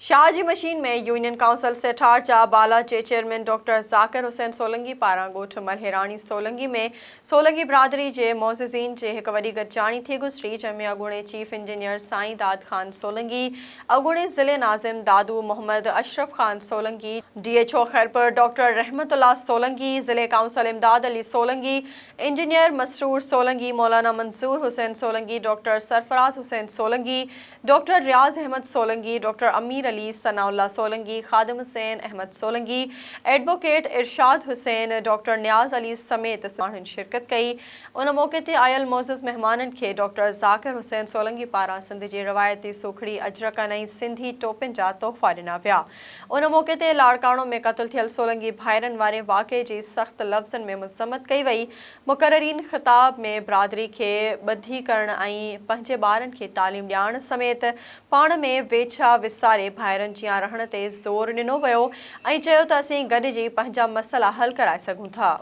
Shahaji machine में union council सेठार जा बाला जे chairman doctor Zakir Hussain Solangi पारां ॻोठ मल्हेराणी सोलंगी में सोलंगी बिरादरी जे मोअज़्ज़िज़ीन जे हिक वॾी गॾिजाणी थी गुज़री, जंहिंमें अॻूणे चीफ इंजीनियर साईं दाद ख़ान सोलंगी, अॻूणे ज़िले नाज़िम दादू मोहम्मद अशरफ ख़ान सोलंगी, DHO खैरपुर डॉक्टर रहमतुल्लाह सोलंगी, ज़िले काउंसिल इमदाद अली सोलंगी, इंजीनियर मसरूर सोलंगी, मौलाना मंसूर हुसैन सोलंगी, डॉक्टर सरफराज हुसैन सोलंगी, डॉक्टर रियाज अहमद सोलंगी, डॉक्टर अमीर अली सनाउल्लाह सोलंगी, खादिम हुसैन अहमद सोलंगी, एडवोकेट इरशाद हुसैन, डॉक्टर नियाज अली समेत माण्हुनि शिरकत कई। उन मौके ते आयल मोअज़्ज़िज़ महिमाननि खे डॉक्टर ज़ाकिर हुसैन सोलंगी पारां सिंध जी रवायती सुखड़ी अजरकनि ऐं सिंधी टोपिन जा तोहफ़ा ॾिना विया। उन मौके ते लाड़काणो में क़त्ल थियल सोलंगी भाइरनि वारे वाक़े जी सख़्त लफ़्ज़नि में मज़म्मत कई वई। मुक़र्ररीन ख़िताब में बिरादरी खे ॿधी करण ऐं पंहिंजे ॿारनि खे तालीम ॾियारण समेत पाण में वेझा विसारे भाइरनि जियां रहण ते ज़ोर ॾिनो वियो ऐं चयो त असीं गॾिजी पंहिंजा मसइला हल कराए सघूं था।